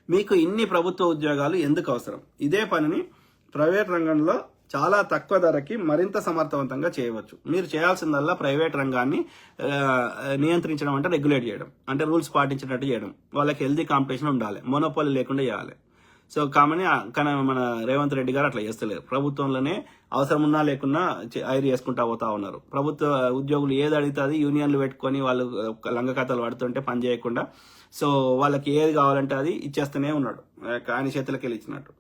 మీకు ఇన్ని ప్రభుత్వ ఉద్యోగాలు ఎందుకు అవసరం? ఇదే పనిని ప్రైవేట్ రంగంలో చాలా తక్కువ ధరకి మరింత సమర్థవంతంగా చేయవచ్చు. మీరు చేయాల్సిందల్లా ప్రైవేట్ రంగాన్ని నియంత్రించడం అంటే రెగ్యులేట్ చేయడం, అంటే రూల్స్ పాటించినట్టు చేయడం. వాళ్ళకి హెల్దీ కాంపిటీషన్ ఉండాలి, మొనోపాలి లేకుండా చేయాలి. సో కానీ మన రేవంత్ రెడ్డి గారు అట్లా చేస్తలేరు. ప్రభుత్వంలోనే అవసరం ఉన్నా లేకున్నా ఐరు చేసుకుంటా పోతా ఉన్నారు. ప్రభుత్వ ఉద్యోగులు ఏది అడిగితే అది యూనియన్లు పెట్టుకొని వాళ్ళు లంగ కథలు పడుతుంటే పని చేయకుండా, సో వాళ్ళకి ఏది కావాలంటే అది ఇచ్చేస్తూనే ఉన్నాడు, ఆయన చేతులకి వెళ్ళి ఇచ్చినట్టు.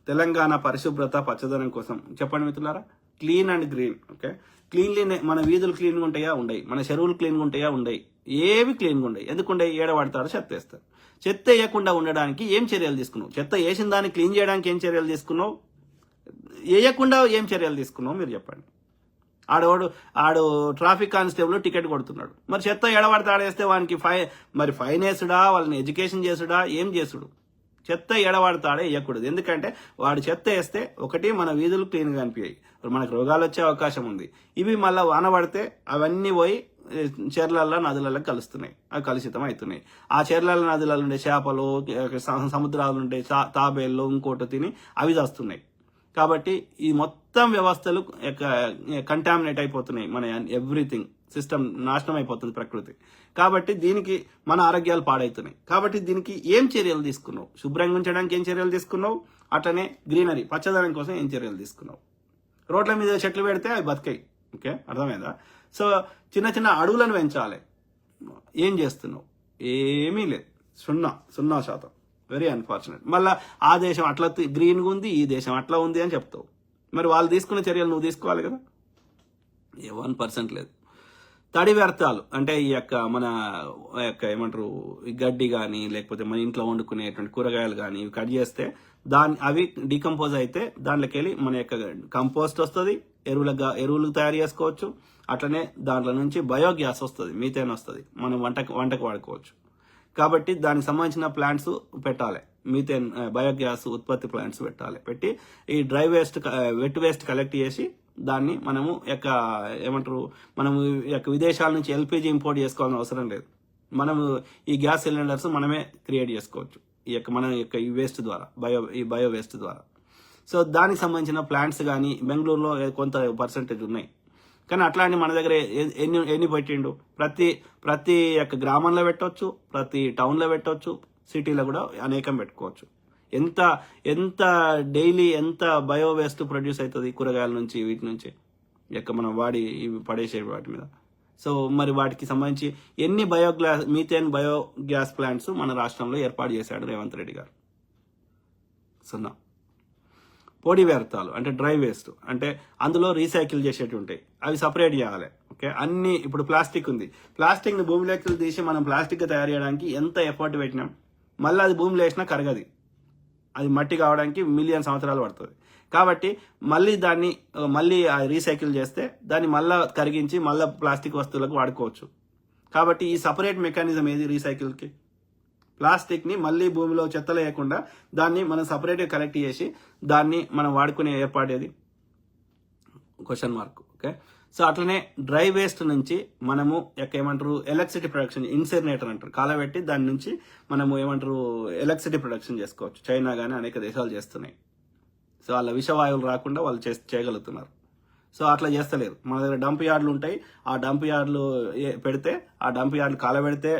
తెలంగాణ పరిశుభ్రత పచ్చదనం కోసం చెప్పండి మిత్రులారా, క్లీన్ అండ్ గ్రీన్. ఓకే, క్లీన్లీనే మన వీధులు క్లీన్గా ఉంటాయా? ఉండయి. మన చెరువులు క్లీన్గా ఉంటాయా? ఉండయి. ఏవి క్లీన్గా ఉండయి. ఎందుకుండే? ఏడవాడతారు, చెత్త వేస్తారు. చెత్త వేయకుండా ఉండడానికి ఏం చర్యలు తీసుకున్నావు? చెత్త వేసిన దాన్ని క్లీన్ చేయడానికి ఏం చర్యలు తీసుకున్నావు? వేయకుండా ఏం చర్యలు తీసుకున్నావు మీరు చెప్పండి. ఆడు ట్రాఫిక్ కానిస్టేబుల్ టికెట్ కొడుతున్నాడు, మరి చెత్త ఎడబడతాడు వేస్తే వానికి ఫైన్ వేసుడా, వాళ్ళని ఎడ్యుకేషన్ చేసుడా, ఏం చేసుడు? చెత్త ఎడబడతాడే వేయకూడదు. ఎందుకంటే వాడు చెత్త వేస్తే ఒకటి మన వీధులు క్లీన్గా అనిపించాయి, మనకు రోగాలు వచ్చే అవకాశం ఉంది. ఇవి మళ్ళీ వాన పడితే అవన్నీ పోయి చెర్లల్లో నదులలో కలుస్తున్నాయి, అవి కలుషితం అవుతున్నాయి. ఆ చెర్లల్లో నదులలో ఉండే చేపలు, సముద్రాలు ఉండే తాబేళ్ళు ఇంకోటి తిని అవి వస్తున్నాయి. కాబట్టి ఈ మొత్తం వ్యవస్థలు కంటామినేట్ అయిపోతున్నాయి. మన ఎవ్రీథింగ్ సిస్టమ్ నాశనం అయిపోతుంది, ప్రకృతి. కాబట్టి దీనికి మన ఆరోగ్యాలు పాడవుతున్నాయి. కాబట్టి దీనికి ఏం చర్యలు తీసుకున్నావు? శుభ్రంగా ఉంచడానికి ఏం చర్యలు తీసుకున్నావు? అట్లనే గ్రీనరీ పచ్చదనం కోసం ఏం చర్యలు తీసుకున్నావు? రోడ్ల మీద చెట్లు పెడితే అవి బతికాయి. ఓకే, అర్థమైందా? సో చిన్న చిన్న అడవులను పెంచాలి. ఏం చేస్తున్నావు? ఏమీ లేదు. 0%. Very unfortunate. మళ్ళీ ఆ దేశం అట్లా గ్రీన్గా ఉంది, ఈ దేశం అట్లా ఉంది అని చెప్తావు. మరి వాళ్ళు తీసుకున్న చర్యలు నువ్వు తీసుకోవాలి కదా. 1% లేదు. తడి వ్యర్థాలు అంటే ఈ మన ఏమంటారు, గడ్డి కానీ లేకపోతే మన ఇంట్లో వండుకునేటువంటి కూరగాయలు కానీ ఇవి కట్ చేస్తే అవి డీకంపోజ్ అయితే దాంట్లోకి వెళ్ళి మన కంపోస్ట్ వస్తుంది, ఎరువులు తయారు చేసుకోవచ్చు. అట్లనే దాంట్లో నుంచి బయోగ్యాస్ వస్తుంది, మీథేన్ వస్తుంది, మనం వంటకు వాడుకోవచ్చు. కాబట్టి దానికి సంబంధించిన ప్లాంట్స్ పెట్టాలి, మీథేన్ బయోగ్యాస్ ఉత్పత్తి ప్లాంట్స్ పెట్టి ఈ dry waste wet waste collect చేసి దాన్ని మనము ఏమంటారు, మనము విదేశాల నుంచి ఎల్పిజి ఇంపోర్ట్ చేసుకోవాల్సిన అవసరం లేదు. మనము ఈ గ్యాస్ సిలిండర్స్ మనమే క్రియేట్ చేసుకోవచ్చు మన ఈ వేస్ట్ ద్వారా, బయో వేస్ట్ ద్వారా. సో దానికి సంబంధించిన ప్లాంట్స్ కానీ బెంగళూరులో కొంత పర్సెంటేజ్ ఉన్నాయి, కానీ అట్లాంటి మన దగ్గర ఎన్ని పెట్టిండు? ప్రతి గ్రామంలో పెట్టవచ్చు, ప్రతి టౌన్లో పెట్టవచ్చు, సిటీలో కూడా అనేకం పెట్టుకోవచ్చు. ఎంత డైలీ ఎంత బయో వేస్ట్ ప్రొడ్యూస్ అవుతుంది కూరగాయల నుంచి, వీటి నుంచి మనం పడేసే వాటి మీద. సో మరి వాటికి సంబంధించి ఎన్ని మీథేన్ బయోగ్యాస్ ప్లాంట్స్ మన రాష్ట్రంలో ఏర్పాటు చేశాడు రేవంత్ రెడ్డి గారు? 0. పొడి వ్యర్థాలు అంటే డ్రై వేస్ట్, అంటే అందులో రీసైకిల్ చేసేవి ఉంటాయి, అవి సపరేట్ చేయాలి. ఓకే, అన్ని ఇప్పుడు ప్లాస్టిక్ ఉంది, ప్లాస్టిక్ని భూమిలోకి తీసి మనం ప్లాస్టిక్ తయారు చేయడానికి ఎంత ఎఫర్ట్ పెట్టినాం, మళ్ళీ అది భూమిలో వేసినా కరగది, అది మట్టి కావడానికి మిలియన్ సంవత్సరాలు పడుతుంది. కాబట్టి మళ్ళీ రీసైకిల్ చేస్తే దాన్ని మళ్ళీ కరిగించి మళ్ళీ ప్లాస్టిక్ వస్తువులకు వాడుకోవచ్చు. కాబట్టి ఈ సపరేట్ మెకానిజం ఏది రీసైకిల్కి? ప్లాస్టిక్ని మళ్ళీ భూమిలో చెత్తలు వేయకుండా దాన్ని మనం సపరేట్గా కలెక్ట్ చేసి దాన్ని మనం వాడుకునే ఏర్పాటేది? Question mark. ఓకే, సో అట్లనే డ్రై వేస్ట్ నుంచి మనము ఏమంటారు ఎలక్ట్రిసిటీ ప్రొడక్షన్, ఇన్సినరేటర్ అంటారు, కాలబెట్టి దాని నుంచి మనము ఏమంటారు ఎలక్ట్రిసిటీ ప్రొడక్షన్ చేసుకోవచ్చు. చైనా కానీ అనేక దేశాలు చేస్తున్నాయి. సో వాళ్ళ విషవాయువులు రాకుండా వాళ్ళు చేయగలుగుతున్నారు. సో అట్లా చేస్తలేరు. మన దగ్గర డంప్ యార్డులు ఉంటాయి, ఆ డంప్ యార్డులు పెడితే ఆ డంప్ యార్డులు కాలబెడితే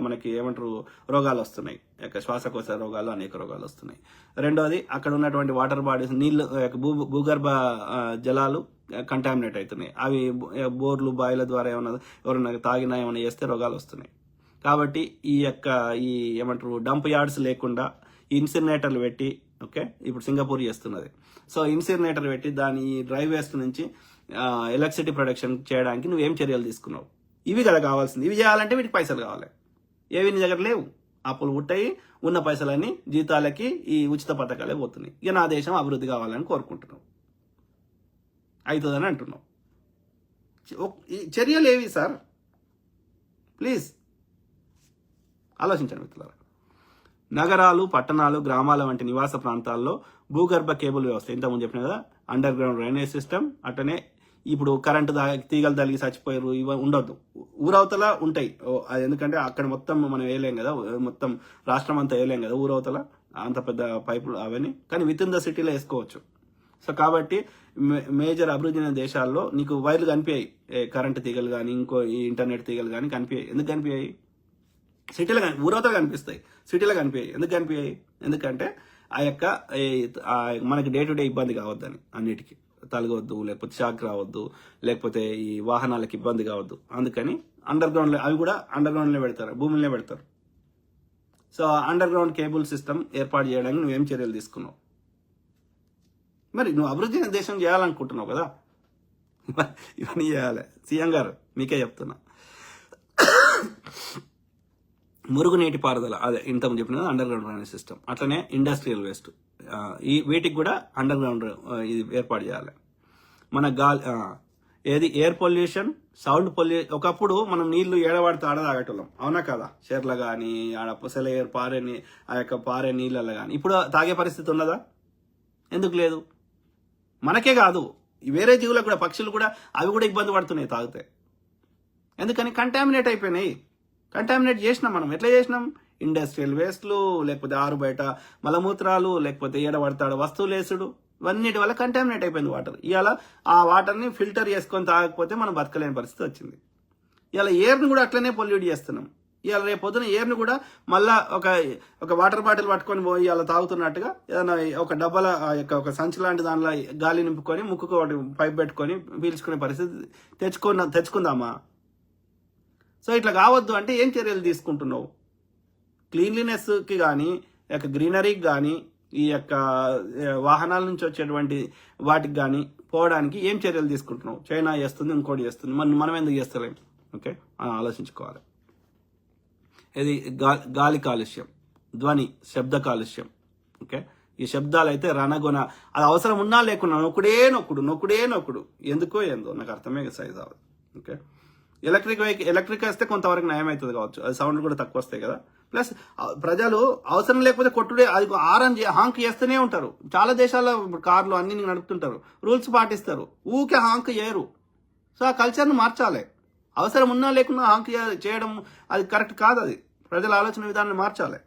మనకి ఏమంటారు రోగాలు వస్తున్నాయి, శ్వాసకోశ రోగాలు, అనేక రోగాలు వస్తున్నాయి. రెండోది అక్కడ ఉన్నటువంటి వాటర్ బాడీస్, నీళ్లు, భూగర్భ జలాలు కంటామినేట్ అవుతున్నాయి. అవి బోర్లు, బాయిల ద్వారా ఎవరైనా తాగినా ఏమైనా చేస్తే రోగాలు వస్తున్నాయి. కాబట్టి ఈ ఏమంటారు డంప్ యార్డ్స్ లేకుండా ఇన్సినరేటర్లు పెట్టి, ఓకే, ఇప్పుడు సింగపూర్ చేస్తున్నది. సో ఇన్సినరేటర్ పెట్టి దాని డ్రై వేస్ట్ నుంచి ఎలక్ట్రిసిటీ ప్రొడక్షన్ చేయడానికి నువ్వేం చర్యలు తీసుకున్నావు? ఇవి కదా కావాల్సింది. ఇవి చేయాలంటే వీటికి పైసలు కావాలి. ఏవి నీ దగ్గర లేవు, అప్పులు పుట్టాయి, ఉన్న పైసలన్నీ జీతాలకి ఈ ఉచిత పథకాలే పోతున్నాయి. ఇక నా దేశం అభివృద్ధి కావాలని కోరుకుంటున్నావు, అవుతుందని అంటున్నావు. చర్యలు ఏవి సార్? ప్లీజ్ ఆలోచించండి మిత్రులారా. నగరాలు, పట్టణాలు, గ్రామాల వంటి నివాస ప్రాంతాల్లో భూగర్భ కేబుల్ వ్యవస్థ, ఇంతకుముందు చెప్పిన కదా, అండర్ గ్రౌండ్ డ్రైనేజ్ సిస్టమ్, అట్లనే ఇప్పుడు కరెంటు తీగలు తగిలి చచ్చిపోయారు ఇవి ఉండొద్దు. ఊరవతల ఉంటాయి, అది ఎందుకంటే అక్కడ మొత్తం మనం వేయలేం కదా, మొత్తం రాష్ట్రం అంతా వేయలేం కదా ఊరవతల అంత పెద్ద పైపులు అవన్నీ, కానీ విత్ ఇన్ ద సిటీలో వేసుకోవచ్చు. సో కాబట్టి మేజర్ అభివృద్ధి చెందిన దేశాల్లో నీకు వైర్లు కనిపించాయి, కరెంటు తీగలు కానీ ఇంకో ఈ ఇంటర్నెట్ తీగలు కానీ కనిపించాయి. ఎందుకు కనిపించాయి? సిటీలో ఊరవతలు కనిపిస్తాయి, సిటీలో కనిపించాయి. ఎందుకు కనిపించాయి? ఎందుకంటే ఆ యొక్క మనకి డే టు డే ఇబ్బంది కావద్దని, అన్నిటికీ తలగవద్దు, లేకపోతే షాక్ రావద్దు, లేకపోతే ఈ వాహనాలకు ఇబ్బంది కావద్దు, అందుకని అండర్ గ్రౌండ్ అవి కూడా అండర్ గ్రౌండ్లో పెడతారు, భూమిలో పెడతారు. So under ground cable system ఏర్పాటు చేయడానికి నువ్వేం చర్యలు తీసుకున్నావు? మరి నువ్వు అభివృద్ధి దేశం చేయాలనుకుంటున్నావు కదా, ఇవన్నీ చేయాలి. సీఎం గారు మీకే చెప్తున్నా. మురుగునీటి పారుదల, అదే ఇంతకు చెప్పిన అండర్ గ్రౌండ్ డ్రైనేజ్ సిస్టమ్, అట్లనే ఇండస్ట్రియల్ వేస్ట్, ఈ వీటికి కూడా అండర్ గ్రౌండ్ ఇది ఏర్పాటు చేయాలి. మన గాలి ఏది ఎయిర్ పొల్యూషన్, సౌండ్ పొల్యూషన్. ఒకప్పుడు మనం నీళ్లు ఏడవాడితే ఆడ తాగేటోళ్ళం, అవునా కదా? చెర్ల కానీ ఆడ పొసలేరు పారే ఆ యొక్క పారే నీళ్ళల్లో కానీ ఇప్పుడు తాగే పరిస్థితి ఉన్నదా? ఎందుకు లేదు? మనకే కాదు, వేరే జీవులకు కూడా, పక్షులు కూడా, అవి కూడా ఇబ్బంది పడుతున్నాయి తాగితే. ఎందుకని? కంటామినేట్ అయిపోయినాయి. కంటామినేట్ చేసినాం మనం. ఎట్లా చేసినాం? ఇండస్ట్రియల్ వేస్ట్లు, లేకపోతే ఆరు బయట మలమూత్రాలు, లేకపోతే ఏడబడతాడు వస్తువులు వేసుడు, ఇవన్నిటి వల్ల కంటామినేట్ అయిపోయింది వాటర్. ఇవాళ ఆ వాటర్ని ఫిల్టర్ చేసుకొని తాగకపోతే మనం బతకలేని పరిస్థితి వచ్చింది. ఇవాళ ఎయిర్ని కూడా అట్లనే పొల్యూట్ చేస్తున్నాం. ఇవాళ రేపు పొద్దున ఎయిర్ని కూడా మళ్ళా ఒక వాటర్ బాటిల్ పట్టుకొని పోయి ఇవాళ తాగుతున్నట్టుగా ఏదైనా ఒక డబ్బాల ఒక సంచి లాంటి దానిలో గాలి నింపుకొని ముక్కుకు ఒకటి పైప్ పెట్టుకొని పీల్చుకునే పరిస్థితి తెచ్చుకుందామా? సో ఇట్లా కావద్దు అంటే ఏం చర్యలు తీసుకుంటున్నావు? క్లీన్లీనెస్కి కానీ, గ్రీనరీకి కానీ, ఈ యొక్క వాహనాల నుంచి వచ్చేటువంటి వాటికి కానీ పోవడానికి ఏం చర్యలు తీసుకుంటున్నావు? చైనా చేస్తుంది, ఇంకోటి చేస్తుంది, మనం ఎందుకు చేస్తలేం? ఓకే, ఆలోచించుకోవాలి. ఇది గాలి కాలుష్యం, ధ్వని శబ్ద కాలుష్యం. ఓకే, ఈ శబ్దాలు అయితే రణగొన, అది అవసరం ఉన్నా లేకున్నా నొక్కుడే నొక్కుడు ఎందుకో ఏందో నాకు అర్థమే సైజ్ అవ్వదు. ఓకే, ఎలక్ట్రిక్ వేస్తే కొంతవరకు నయం అవుతుంది కావచ్చు, అది సౌండ్ కూడా తక్కువ వస్తాయి కదా. ప్లస్ ప్రజలు అవసరం లేకపోతే కొట్టుడే, అది హాంక్ చేస్తూనే ఉంటారు. చాలా దేశాల్లో కార్లు అన్ని నడుపుతుంటారు, రూల్స్ పాటిస్తారు, ఊకే హాంక్ చేయరు. సో ఆ కల్చర్ను మార్చాలి. అవసరం ఉన్నా లేకున్నా హాంక్ చేయడం అది కరెక్ట్ కాదు. అది ప్రజల ఆలోచన విధానాన్ని మార్చాలి.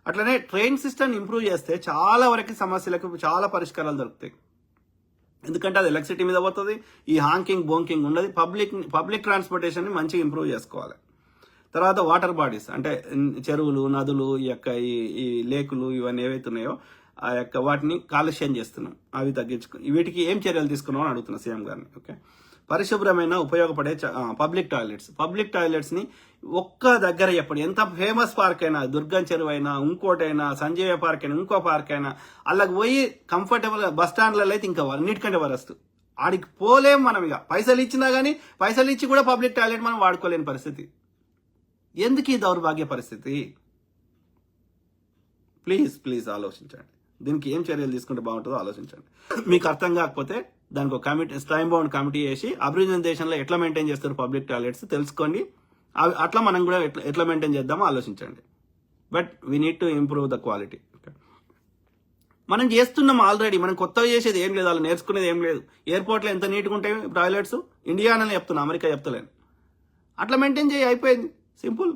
అట్లనే ట్రైన్ సిస్టమ్ ఇంప్రూవ్ చేస్తే చాలా వరకు సమస్యలకు చాలా పరిష్కారాలు దొరుకుతాయి. ఎందుకంటే అది ఎలక్ట్రిసిటీ మీద పోతుంది, ఈ హాంకింగ్ బోంకింగ్ ఉండదు. పబ్లిక్ ట్రాన్స్పోర్టేషన్ని మంచిగా ఇంప్రూవ్ చేసుకోవాలి. తర్వాత వాటర్ బాడీస్ అంటే చెరువులు, నదులు, ఈ లేకులు, ఇవన్నీ ఏవైతే ఉన్నాయో ఆ యొక్క వాటిని కాలుష్యం చేస్తున్నాం, అవి తగ్గించుకుని వీటికి ఏం చర్యలు తీసుకున్నాం అని అడుగుతున్నా సీఎం గారిని. ఓకే, పరిశుభ్రమైన ఉపయోగపడే పబ్లిక్ టాయిలెట్స్ని ఒక్క దగ్గర చెప్పండి. ఎంత ఫేమస్ పార్క్ అయినా, దుర్గం చెరువు అయినా, ఇంకోటైనా, సంజీవ పార్క్ అయినా, ఇంకో పార్క్ అయినా, అలాగ పోయి కంఫర్టబుల్ బస్ స్టాండ్లలో అయితే ఇంకా అన్నిటికంటే వరస్ట్. ఆడికి పోలేం మనం. ఇక పైసలు ఇచ్చినా కానీ, పైసలు ఇచ్చి కూడా పబ్లిక్ టాయిలెట్ మనం వాడుకోలేని పరిస్థితి. ఎందుకు ఈ దౌర్భాగ్య పరిస్థితి? ప్లీజ్ ఆలోచించండి. దీనికి ఏం చర్యలు తీసుకుంటే బాగుంటుందో ఆలోచించండి. మీకు అర్థం కాకపోతే దానికి ఒక కమిటీ, టైం బౌండ్ కమిటీ చేసి అభివృద్ధి దేశంలో ఎట్లా మెయింటైన్ చేస్తారు పబ్లిక్ టాయిలెట్స్ తెలుసుకోండి. అట్లా మనం కూడా ఎట్లా మెయింటైన్ చేద్దామో ఆలోచించండి. But we need to improve the quality. మనం చేస్తున్నాం ఆల్రెడీ, మనం కొత్తగా చేసేది ఏం లేదు, వాళ్ళు నేర్చుకునేది ఏం లేదు. ఎయిర్పోర్ట్లో ఎంత నీట్గా ఉంటాయి టాయిలెట్స్, ఇండియా అని చెప్తున్నా, అమెరికా చెప్తలేను. అట్లా మెయింటైన్ చేయి, అయిపోయింది, సింపుల్.